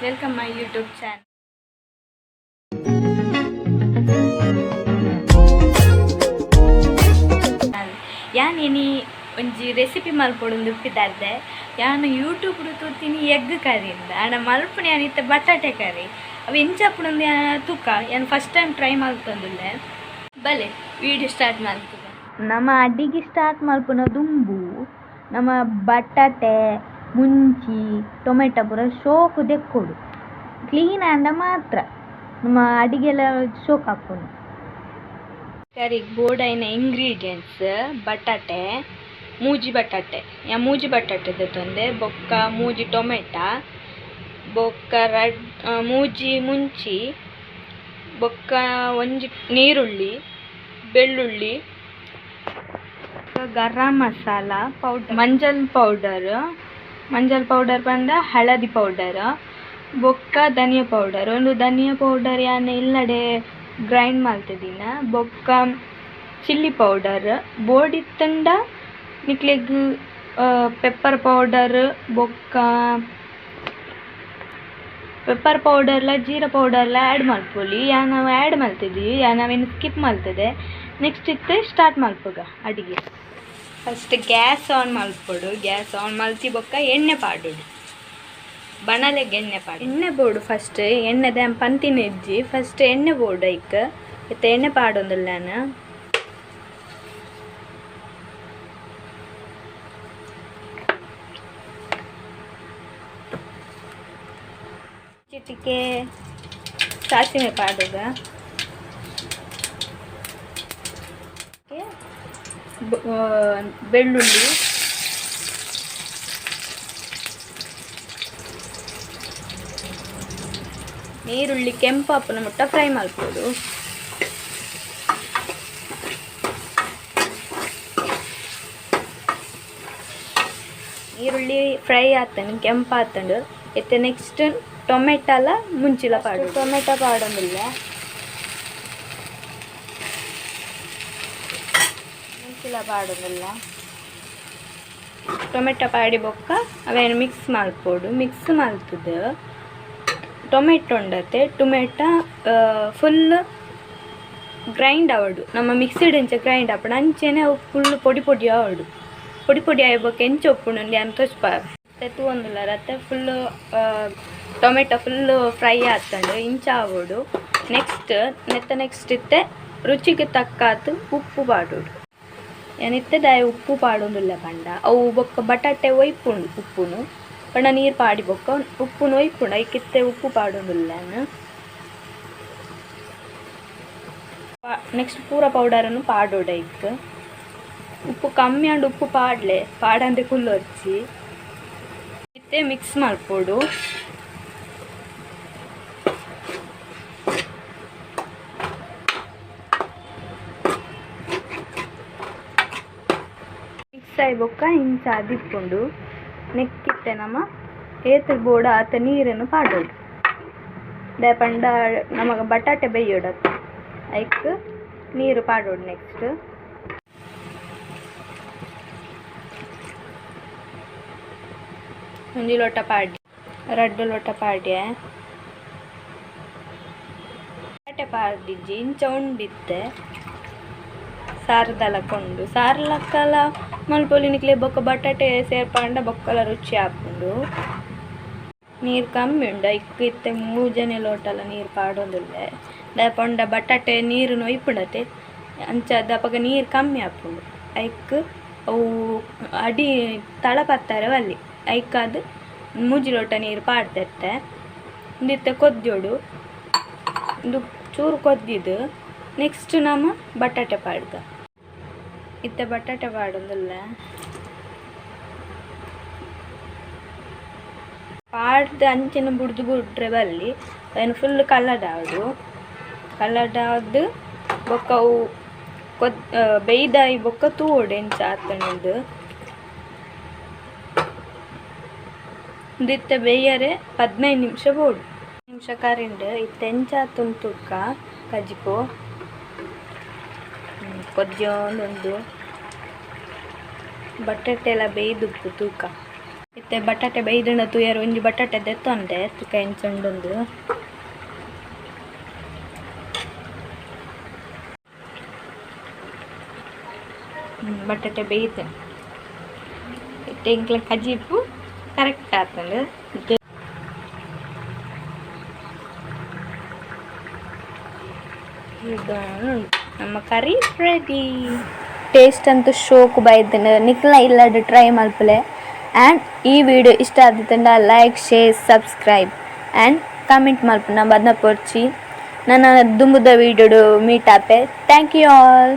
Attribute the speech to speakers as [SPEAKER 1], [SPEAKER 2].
[SPEAKER 1] welcome my YouTube channel. ಯಾನೇನಿ ಒಂಜಿ recipe ಮಲ್ಪೊಡು ಉಪ್ಪಿದ್ದಾರ್ದೆ ಯಾನು ಯೂಟ್ಯೂಬ್ ತೂತೀನಿ ಎಗ್ ಕರಿಯಿಂದ ಆಂಡ ಮಲ್ಪುನೆ ಯಾನಿತ್ತ ಬಟಾಟೆ ಕರಿ ಅವು ಎಂಚಪ್ಪುಂದು ತೂಕ ಯಾನು ಫಸ್ಟ್ ಟೈಮ್ ಟ್ರೈ ಮಲ್ತೊಂದುಲ್ಲೆ ಬಲೆ ವಿಡಿಯೋ ಸ್ಟಾರ್ಟ್ ಮಾಡ್ತದೆ. ನಮ್ಮ ಅಡಿಗೆ ಸ್ಟಾರ್ಟ್ ಮಲ್ಪುನ ದುಂಬು ನಮ್ಮ ಬಟಾಟೆ ಮುಂಚಿ ಟೊಮೆಟೊ ಪೂರ ಶೋಕು ದೆಕ್ಕೊಡು ಕ್ಲೀನ್ ಆಂಡ ಮಾತ್ರ ನಮ್ಮ ಅಡಿಗೆಲ್ಲ ಶೋಕ್ ಹಾಕ್ಕೊಂಡು ಕರಿಗೆ ಬೋರ್ಡೈನ ಇಂಗ್ರೀಡಿಯೆಂಟ್ಸ್ ಬಟಾಟೆ ಮೂಜಿ ಬಟಾಟೆ ತಂದೆ ಬೊಕ್ಕ ಮೂಜಿ ಟೊಮೆಟ ಬೊಕ್ಕ ಮೂಜಿ ಮುಂಚಿ ಬೊಕ್ಕ ಒಂಜಿ ನೀರುಳ್ಳಿ ಬೆಳ್ಳುಳ್ಳಿ ಗರಂ ಮಸಾಲ ಪೌಡರ್ ಮಂಜಲ್ ಪೌಡರ್ ಪಂಡ ಹಳದಿ ಪೌಡರ್ ಬೊಕ್ಕ ಧನಿಯಾ ಪೌಡರ್ ಒಂದು ಧನಿಯಾ ಪೌಡರ್ ಯಾನೆ ಇಲ್ಲಡೆ ಗ್ರೈಂಡ್ ಮಾಡ್ತಿದ್ದೀನ ಬೊಕ್ಕ ಚಿಲ್ಲಿ ಪೌಡರ್ ಬೋಡಿತ್ತಂಡ ನಿಕ್ಲೆಗ್ ಪೆಪ್ಪರ್ ಪೌಡರ್ ಬೊಕ್ಕ ಪೆಪ್ಪರ್ ಪೌಡರ್ಲ ಜೀರಾ ಪೌಡರ್ಲ ಆ್ಯಡ್ ಮಲ್ಪೊಲಿ ನಾವು ಆ್ಯಡ್ ಮಲ್ತಿದ್ವಿ ನಾವೇನು ಸ್ಕಿಪ್ ಮಲ್ತದೆ. ನೆಕ್ಸ್ಟ್ ಇತ್ತೆ ಸ್ಟಾರ್ಟ್ ಮಲ್ಪುಗ ಅಡಿಗೆ. ಫಸ್ಟ್ ಗ್ಯಾಸ್ ಆನ್ ಮಲ್ಪೊಡು. ಗ್ಯಾಸ್ ಆನ್ ಮಲ್ತಿ ಬೊಕ್ಕ ಎಣ್ಣೆ ಪಾಡೋಡು ಬಣಲೆಗೆ ಎಣ್ಣೆ ಬೋಡು ಫಸ್ಟ್ ಎಣ್ಣೆದ ಪಂತಿನ ಇಜ್ಜಿ ಫಸ್ಟ್ ಎಣ್ಣೆ ಬೋಡು ಐಕ್ ಇತ್ತ ಎಣ್ಣೆ ಪಾಡೊಂದಿಲ್ಲ ನಾನು ಚಿಟಿಕೆ ಸಾಸಿವೆ ಪಾಡುಗ ಬೆಳ್ಳುಳ್ಳಿ ನೀರುಳ್ಳಿ ಕೆಂಪಾಪನ ಮುಟ್ಟ ಫ್ರೈ ಮಾಡ್ಬೋದು. ಈರುಳ್ಳಿ ಫ್ರೈ ಆತಂಡು ಕೆಂಪಾತಂಡು ಇತ್ತೆ ನೆಕ್ಸ್ಟ್ ಟೊಮೆಟೊಲ ಮುಂಚಿಲ ಪಾಡು ಟೊಮೆಟೊ ಪಾಡೋದಿಲ್ಲ ಮುಂಚಿಲ ಪಾಡೋದಿಲ್ಲ ಟೊಮೆಟೊ ಪಾಡಿ ಬೊಕ್ಕ ಅವೇನು ಮಿಕ್ಸ್ ಮಲ್ಪೋಡು ಮಿಕ್ಸ್ ಮಲ್ತದ ಟೊಮೆಟೊ ಉಂಡತೆ ಟೊಮೆಟೊ ಫುಲ್ ಗ್ರೈಂಡ್ ಆವಡು ನಮ್ಮ ಮಿಕ್ಸಿಡ್ ಎಂಚ ಗ್ರೈಂಡ್ ಆಪಡು ಅಂಚೆನೆ ಅವು ಫುಲ್ ಪೊಡಿ ಆವಡು ಪೊಡಿ ಆಯ್ಬೊಕ್ಕ ಎಂಚ ಒಪ್ಪುಂಡು ಅಂತ ತೋಚ್ಪಾರ ತೆತ್ತು ಒಂದಿಲ್ಲ ರತ್ತೆ ಫುಲ್ಲು ಟೊಮೆಟೊ ಫುಲ್ಲು ಫ್ರೈ ಆತಂಡು ಇಂಚ ಆವಡು. ನೆಕ್ಸ್ಟ್ ಇತ್ತೆ ರುಚಿಗೆ ತಕ್ಕಾತು ಉಪ್ಪು ಪಾಡೋಡು ಏನಿತ್ತೆ ದಾಯ ಉಪ್ಪು ಪಾಡೋದಿಲ್ಲ ಪಂಡ ಅವು ಬೊಕ್ಕ ಬಟಾಟೆ ಒಯ್ಪುಂಡು ಉಪ್ಪುನು ಪಂಡ ನೀರು ಪಾಡಿ ಬೊಕ್ಕ ಉಪ್ಪುನು ಒಯ್ಪುಂಡು ಐಕಿತ್ತೆ ಉಪ್ಪು ಪಾಡೋದಿಲ್ಲ. ನೆಕ್ಸ್ಟ್ ಪೂರ ಪೌಡರನ್ನು ಪಾಡೋಡು ಐಕ್ ಉಪ್ಪು ಕಮ್ಮಿ ಅಂಡ್ ಉಪ್ಪು ಪಾಡಂದೆ ಕುಲ್ಲೊಚ್ಚಿ ಇತ್ತೆ ಮಿಕ್ಸ್ ಮಲ್ಪೋಡು. ಮಿಕ್ಸ್ ಆಗಿ ಬೊಕ್ಕ ಇಂಚ ಅದಿಪ್ಪುಂಡು ನೆಕ್ಕಿತ್ತೆ ನಮ್ಮ ಏತು ಬೋಡ ಆತ ನೀರನ್ನು ಪಾಡೋಡು ಪಂಡ ನಮಗೆ ಬಟಾಟೆ ಬೇಯೋಡು ಐಕ್ ನೀರು ಪಾಡೋಡು. ನೆಕ್ಸ್ಟ್ ಒಂಜಿ ಲೋಟ ಪಾಡಿ 2 ಲೋಟ ಪಾಡ್ಯ ಬಟಾಟೆ ಪಾಡಿಜ್ಜಿ ಇಂಚ ಉಂಡಿತ್ತೆ ಸಾರದಲ ಕೊಂಡು ಸಾರ್ಲಕ್ಕಲ ಮಲ್ಪೊಲಿ ನಿಕ್ಲೆ ಬೊಕ್ಕ ಬಟಾಟೆ ಸೇರ್ಪಂಡ ಬೊಕ್ಕಲ ರುಚಿ ಹಾಕೊಂಡು ನೀರು ಕಮ್ಮಿ ಉಂಡು ಐಕ್ ಇತ್ತೆ 3 ಲೋಟಲ ನೀರು ಪಾಡೋದಿಲ್ಲ ದಪಂಡ ಬಟಾಟೆ ನೀರು ಒಯ್ಪುಂಡತೆ ಅಂಚ ದಪಗ ನೀರು ಕಮ್ಮಿ ಹಾಕೊಂಡು ಐಕ್ ಅವು ಅಡಿ ತಳ ಪತ್ತಾರೆ ಅಲ್ಲಿ ಐಕ್ ಅದು 3 ಲೋಟ ನೀರು ಪಾಡ್ತಿರ್ತೆ ಇಂದಿತ್ತೆ ಕೊದ್ದೋಡು ಇದು ಚೂರು ಕೊದ್ದಿದ್ದು ನೆಕ್ಸ್ಟ್ ನಮ್ಮ ಬಟಾಟೆ ಪಾಡ್ದ ಇತ್ತೆ ಬಟಾಟೆ ಪಾಡೋದಿಲ್ಲ ಪಾಡ್ದು ಅಂಚಿನ ಬಿಟ್ರೆ ಬಲ್ಲಿ ಅದನ್ನು ಫುಲ್ ಕಲ್ಲಡಾವ್ದು ಬೊಕ್ಕ ಅವು ಬೇಯ್ದಾಯಿ ಬೊಕ್ಕ ತೂಡು ಎಂಚ ಆತಣದು ಇತ್ತೆ ಬೇಯರೆ 15 ನಿಮಿಷ ಬೋಡು ಕರಿಂಡು ಇತ್ತೆ ಎಂಚ ತುಂತುಕ್ಕ ಕಜಿಪು ಕೊದ್ಯೊಂದು ಬಟಾಟೆ ಎಲ್ಲ ಬೇಯ್ದುಪ್ಪು ತೂಕ ಇತ್ತೆ ಬಟಾಟೆ ಬೈದಣ ತುಯರು ಒಂಜಿ ಬಟಾಟೆ ದೆತ್ತೊಂಡೆ ತುಕ ಎಂಚೊಂಡೊಂದು ಬಟಾಟೆ ಬೇಯ್ತೆ ಇತ್ತೆ ಇಂಕ್ಲ ಕಜಿಪು ಕರೆಕ್ಟ್ ಆತಂದು ನಮ್ಮ ಕರಿ ರೆಡಿ. ಟೇಸ್ಟ್ ಅಂತೂ ಶೋಕು ಬೈತೇನೆ ನಿಕ್ಲ ಇಲ್ಲದ ಟ್ರೈ ಮಲ್ಪಲೆ. ಆ್ಯಂಡ್ ಈ ವಿಡಿಯೋ ಇಷ್ಟ ಆದಿತ್ತಂಡ like share subscribe and comment ಮಲ್ಪನ ಬದ್ನ ಪೊರ್ಚಿ ನನ್ನ ದುಂಬುದ ವಿಡಿಯೋಡು ಮೀಟ್ ಆಪೆ. Thank you all.